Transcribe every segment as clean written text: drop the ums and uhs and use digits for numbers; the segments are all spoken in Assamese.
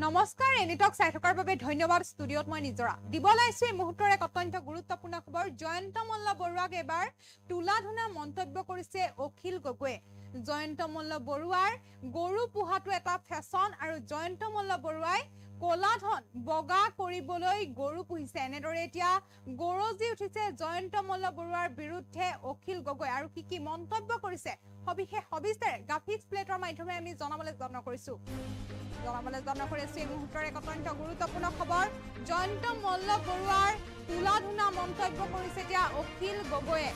নমস্কাৰ এনিটক চাই থকাৰ বাবে ধন্যবাদ ষ্টুডিঅত মই নিজৰা দিবলাইছো এই মুহূৰ্তৰ এক অত্যন্ত গুৰুত্বপূৰ্ণ খবৰ জয়ন্ত মল্ল বৰুৱাক এবাৰ তুলাধুনা মন্তব্য কৰিছে অখিল গগৈয়ে জয়ন্ত মল্ল বৰুৱাৰ গৰু পোহাটো এটা ফেশ্বন আৰু জয়ন্ত মল্ল বৰুৱাই কলাধন বগা কৰিবলৈ গৰু পুহিছে এনেদৰে এতিয়া গৰজি উঠিছে জয়ন্ত মল্ল বৰুৱাৰ বিৰুদ্ধে অখিল গগৈ আৰু কি মন্তব্য কৰিছে সবিশেষ গ্ৰাফিক্স প্লেটৰ মাধ্যমে আমি জনাবলৈ যত্ন কৰিছো এই মুহূৰ্তৰ এক অত্যন্ত গুৰুত্বপূৰ্ণ খবৰ জয়ন্ত মল্ল বৰুৱাৰ তুলাধুনা মন্তব্য কৰিছে এতিয়া অখিল গগৈয়ে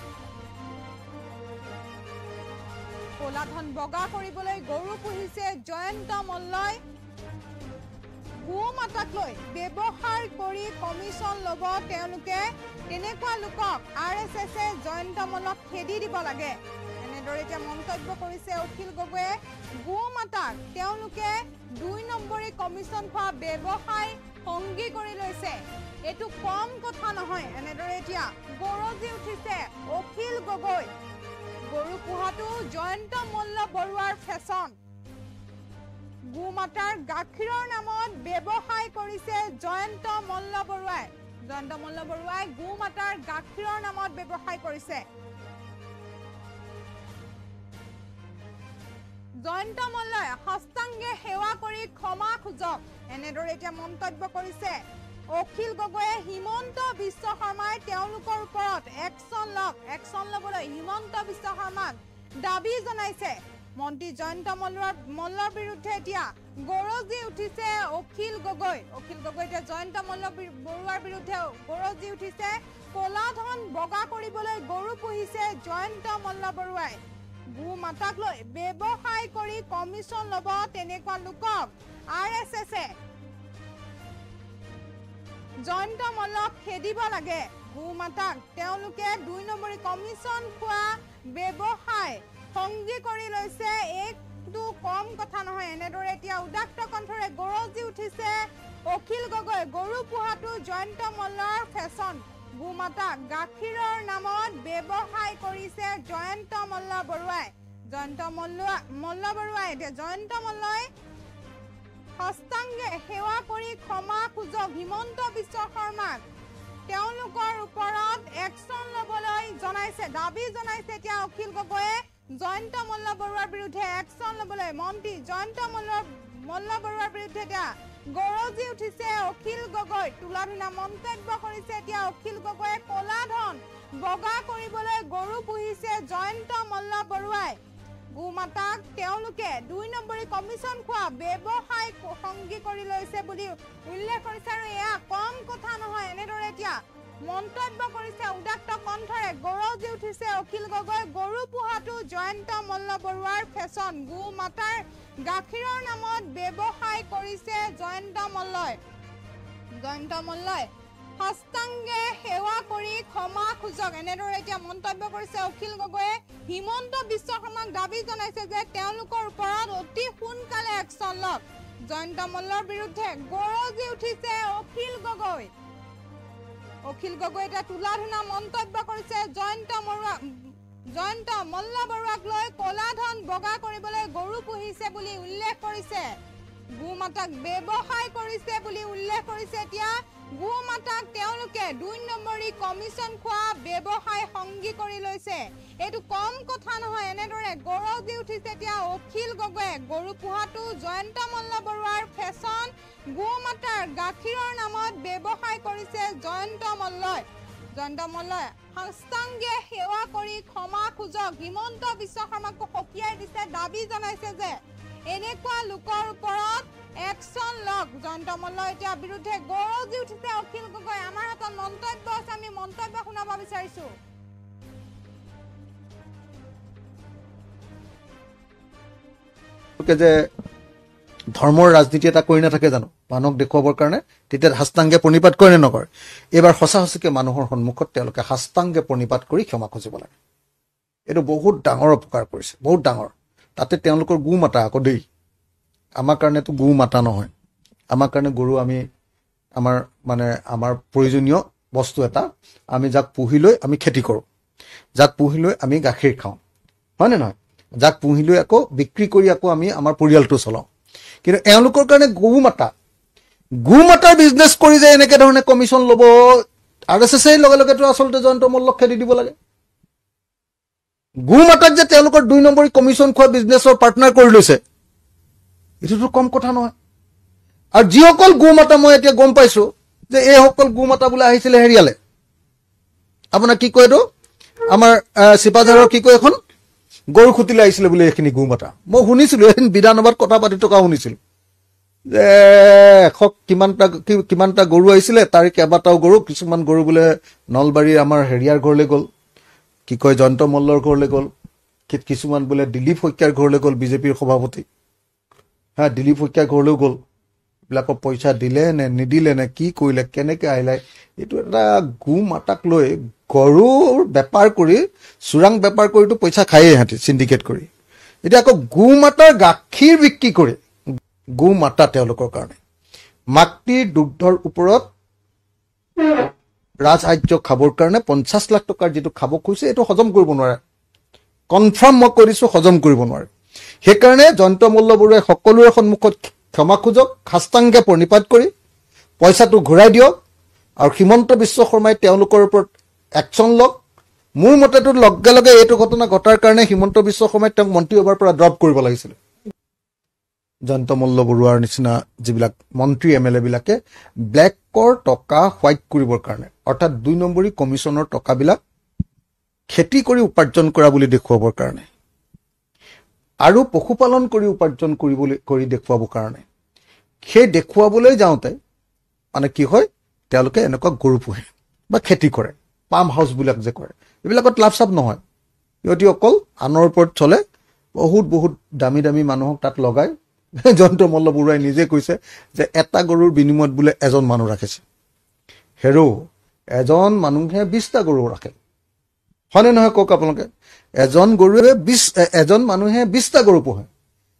কলাধন বগা কৰিবলৈ গৰু পুহিছে জয়ন্ত মল্লই গো মাতাক লৈ ব্যৱহাৰ কৰি কমিছন ল'ব তেওঁলোকে তেনেকুৱা লোকক RSS এ জয়ন্ত মল্লক খেদি দিব লাগে এনেদৰে এতিয়া মন্তব্য কৰিছে অখিল গগৈয়ে গো মাতাক তেওঁলোকে 2 নম্বৰী কমিছন খোৱা ব্যৱসায় সংগী কৰি লৈছে এটো কম কথা নহয় এনেদৰে এতিয়া গৰজি উঠিছে অখিল গগৈ গৰু পোহাটো জয়ন্ত মল্ল বৰুৱাৰ ফেশ্বন গো মাতাৰ গাখীৰৰ নামত ব্যৱসায় কৰিছে জয়ন্ত মল্ল বৰুৱাই গো মাতাৰ গাখীৰৰ নামত ব্যৱসায় কৰিছে জয়ন্ত মল্লই হস্তাংগে সেৱা কৰি ক্ষমা খুজক এনেদৰে এতিয়া মন্তব্য কৰিছে অখিল গগৈয়ে হিমন্ত বিশ্ব শৰ্মাই তেওঁলোকৰ ওপৰত একশন লবলৈ হিমন্ত বিশ্ব শৰ্মাক দাবী জনাইছে মন্ত্ৰী জয়ন্ত মল্লৰ বিৰুদ্ধে এতিয়া গৰজি উঠিছে অখিল গগৈ এতিয়া জয়ন্ত মল্ল বৰুৱাৰ বিৰুদ্ধে গৰজি উঠিছে কলাধন বগা কৰিবলৈ গৰু পুহিছে জয়ন্ত মল্ল বৰুৱাই গো মাতাক লৈ ব্যৱসায় কৰি কমিছন ল'ব তেনেকুৱা লোকক RSS এ জয়ন্ত মল্লক খেদিব লাগে গো মাতাক তেওঁলোকে 2 নম্বৰী কমিছন খোৱা ব্যৱসায় সংগী কৰি লৈছে একটো কম কথা নহয় এনেদৰে এতিয়া উদাত্ত কণ্ঠৰে গৰজি উঠিছে অখিল গগৈ গৰু পোহাটো জয়ন্ত মল্লৰ ফেশ্বন গো মাতাক গাখীৰৰ নামত ব্যৱসায় কৰিছে জয়ন্ত মল্ল বৰুৱাই জয়ন্ত মল্লই হস্তাংগে সেৱা কৰি ক্ষমা খুজক হিমন্ত বিশ্ব শৰ্মাক তেওঁলোকৰ ওপৰত একশন ল'বলৈ দাবী জনাইছে এতিয়া অখিল গগৈয়ে জয়ন্ত মল্ল বৰুৱাৰ বিৰুদ্ধে একশন ল'বলৈ মন্ত্ৰী জয়ন্ত মল্ল বৰুৱাৰ বিৰুদ্ধে এতিয়া গৰজি উঠিছে অখিল গগৈ তুলাধুনা মন্তব্য কৰিছে এতিয়া অখিল গগৈয়ে কলাধন বগা কৰিবলৈ গৰু পুহিছে জয়ন্ত মল্ল বৰুৱাই গো মাতাক তেওঁলোকে 2 নম্বৰী কমিছন খোৱা ব্যৱসায় সংগী কৰি লৈছে বুলি উল্লেখ কৰিছে আৰু এয়া কম কথা নহয় এনেদৰে এতিয়া মন্তব্য কৰিছে উদাত্ত কণ্ঠৰে গৰজি উঠিছে অখিল গগৈ গৰু পোহাটো জয়ন্ত মল্ল বৰুৱাৰ ফেশ্বন গো মাতাৰ গাখীৰৰ নামত ব্যৱসায় কৰিছে জয়ন্ত মল্লই হস্তাংগে সেৱা কৰি ক্ষমা খুজক এনেদৰে এতিয়া মন্তব্য কৰিছে অখিল গগৈয়ে হিমন্ত বিশ্ব শৰ্মাক দাবী জনাইছে যে তেওঁলোকৰ ওপৰত অতি সোনকালে একশন লওক জয়ন্ত মল্লৰ বিৰুদ্ধে গৰজি উঠিছে অখিল গগৈ এতিয়া তুলাধুনা মন্তব্য কৰিছে জয়ন্ত মল্ল বৰুৱাক লৈ কলাধন বগা কৰিবলৈ গৰু পুহিছে বুলি উল্লেখ কৰিছে গো মাতাক ব্যৱসায় কৰিছে বুলি উল্লেখ কৰিছে এতিয়া গো মাতাক তেওঁলোকে 2 নম্বৰী কমিছন খোৱা ব্যৱসায় সংগী কৰি লৈছে এটো কম কথা নহয় এনেদৰে গৰজি উঠিছে এতিয়া অখিল গগৈয়ে গৰু পোহাটো জয়ন্ত মল্ল বৰুৱাৰ ফেশ্বন গো মাতাৰ গাখীৰৰ নামত ব্যৱসায় কৰিছে জয়ন্ত মল্লই হস্তাংগে সেৱা কৰি ক্ষমা খুজক হিমন্ত বিশ্ব শৰ্মাকো সকীয়াই দিছে দাবী জনাইছে যে এনেকুৱা লোকৰ ওপৰত একশন লওক জয়ন্ত মল্ল এতিয়া বিৰুদ্ধে গৰজি উঠিছে অখিল গগৈ আমাৰ হাতত মন্তব্য আছে আমি মন্তব্য শুনাব বিচাৰিছো যে ধৰ্মৰ ৰাজনীতি এটা কৰি নাথাকে জানো মানুহক দেখুৱাবৰ কাৰণে তেতিয়া হস্তাংগে প্ৰণিপাত কৰে নে নকৰে এবাৰ সঁচাকে মানুহৰ সন্মুখত তেওঁলোকে হস্তাংগে প্ৰণিপাত কৰি ক্ষমা খুজিব লাগে এইটো বহুত ডাঙৰ উপকাৰ কৰিছে বহুত ডাঙৰ তাতে তেওঁলোকৰ গো মাতা আকৌ দেই আমাৰ কাৰণেতো গো মাতা নহয় আমাৰ কাৰণে গৰু আমি আমাৰ প্ৰয়োজনীয় বস্তু এটা আমি যাক পুহি লৈ আমি খেতি কৰোঁ যাক পুহি লৈ আমি গাখীৰ খাওঁ হয় নে নহয় যাক পুহি লৈ আকৌ বিক্ৰী কৰি আকৌ আমি আমাৰ পৰিয়ালটো চলাওঁ কিন্তু এওঁলোকৰ কাৰণে গৰু মাতা গু মাতাৰ বিজনেছ কৰি যে এনেকে ধৰণে কমিশ্যন ল'ব, RSS লগে লগেতো আচলতে জয়ন্ত মল্লক খেদি দিব লাগে। গু মাতাক যে তেওঁলোকৰ 2 নম্বৰী কমিশ্যন খোৱা বিজনেছৰ পাৰ্টনাৰ কৰি লৈছে, এইটোতো কম কথা নহয়। আৰু যিসকল গু মাতা মই এতিয়া গম পাইছো যে এইসকল গু মাতা বোলে আহিছিলে হেৰিয়ালে, আপোনাৰ কি কয় এইটো, আমাৰ চিপাঝাৰৰ কি কয় এখন গৰু খুটিলে আহিছিলে বোলে এইখিনি গু মাতা। মই শুনিছিলো, এদিন বিধানসভাত কথা পাতি থকা শুনিছিলো যে কিমানটা গৰু আহিছিলে, তাৰে কেইবাটাও গৰু, কিছুমান গৰু বোলে নলবাৰীৰ আমাৰ হেৰিয়াৰ ঘৰলৈ গ'ল, কি কয় জয়ন্ত মল্লৰ ঘৰলৈ গ'ল, কিছুমান বোলে দিলীপ শইকীয়াৰ ঘৰলৈ গ'ল, বিজেপিৰ সভাপতি, দিলীপ শইকীয়াৰ ঘৰলৈও গ'ল। এইবিলাকক পইচা দিলে নে নিদিলে নে কি কৰিলে, কেনেকে আহিলে, এইটো এটা গু মাতাক লৈ গৰুৰ বেপাৰ কৰি, চোৰাং বেপাৰ কৰিতো পইচা খায়েই সিহঁতি চিণ্ডিকেট কৰি। এতিয়া আকৌ গু মাতাৰ গাখীৰ বিক্ৰী কৰে, গু মাতা তেওঁলোকৰ কাৰণে। মাতৃৰ দুগ্ধৰ ওপৰত ৰাজসাহায্য খাবৰ কাৰণে 50 লাখ টকাৰ যিটো খাব খুজিছে, এইটো হজম কৰিব নোৱাৰে। কনফাৰ্ম মই কৈ দিছো, হজম কৰিব নোৱাৰে। সেইকাৰণে জয়ন্ত মল্ল বৰুৱাই সকলোৰে সন্মুখত ক্ষমা খোজক, সাষ্টাংগে প্ৰণিপাত কৰি পইচাটো ঘূৰাই দিয়ক, আৰু হিমন্ত বিশ্ব শৰ্মাই তেওঁলোকৰ ওপৰত একশ্যন লওক। মোৰ মতেতো লগে লগে এইটো ঘটনা ঘটাৰ কাৰণে হিমন্ত বিশ্ব শৰ্মাই তেওঁক মন্ত্ৰী সভাৰ পৰা ড্ৰপ কৰিব লাগিছিলে। জয়ন্ত মল্ল বৰুৱাৰ নিচিনা যিবিলাক মন্ত্ৰী MLA বিলাকে ব্লেকৰ টকা হোৱাইট কৰিবৰ কাৰণে, অৰ্থাৎ 2 নম্বৰী কমিশ্যনৰ টকাবিলাক খেতি কৰি উপাৰ্জন কৰা বুলি দেখুৱাবৰ কাৰণে, আৰু পশুপালন কৰি উপাৰ্জন কৰি দেখুৱাবৰ কাৰণে, সেই দেখুৱাবলৈ যাওঁতে মানে কি হয়, তেওঁলোকে এনেকুৱা গৰু পোহে বা খেতি কৰে, পাম হাউচবিলাক যে কৰে, এইবিলাকত লাভ চাপ নহয়। সিহঁতি অকল আনৰ ওপৰত চলে, বহুত দামী দামী মানুহক তাত লগাই। জয়ন্ত মল্ল বৰুৱাই নিজে কৈছে যে এটা গৰুৰ বিনিময়ত বোলে এজন মানুহ ৰাখিছে। হেৰো, এজন মানুহে 20টা গৰু ৰাখে, হয়নে নহয় কওক আপোনালোকে? এজন মানুহে 20টা গৰু পোহে।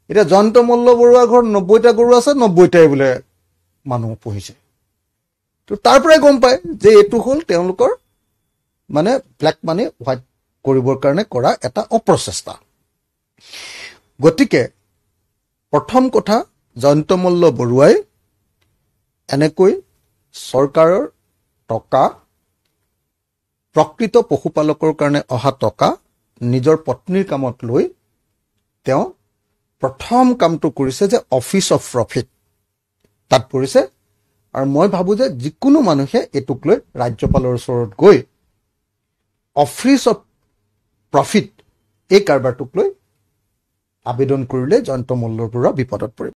এতিয়া জয়ন্ত মল্ল বৰুৱাৰ ঘৰত 90টা গৰু আছে, 90টাই বোলে মানুহ পুহিছে। তো তাৰ পৰাই গম পায় যে এইটো হ'ল তেওঁলোকৰ মানে ব্লেক মানি হোৱাইট কৰিবৰ কাৰণে কৰা এটা অপ্ৰচেষ্টা। গতিকে প্ৰথম কথা, জয়ন্ত মল্ল বৰুৱাই এনেকৈ চৰকাৰৰ টকা, প্ৰকৃত পশুপালকৰ কাৰণে অহা টকা নিজৰ পত্নীৰ কামত লৈ তেওঁ প্ৰথম কামটো কৰিছে যে অফিচ অফ প্ৰফিট তাত পৰিছে। আৰু মই ভাবোঁ যে যিকোনো মানুহে এইটোক লৈ ৰাজ্যপালৰ ওচৰত গৈ অফিচ অফ প্ৰফিট এই কাৰবাৰটোক লৈ আবেদন কৰিলে জয়ন্ত মল্ল বৰুৱা বিপদত পৰিব।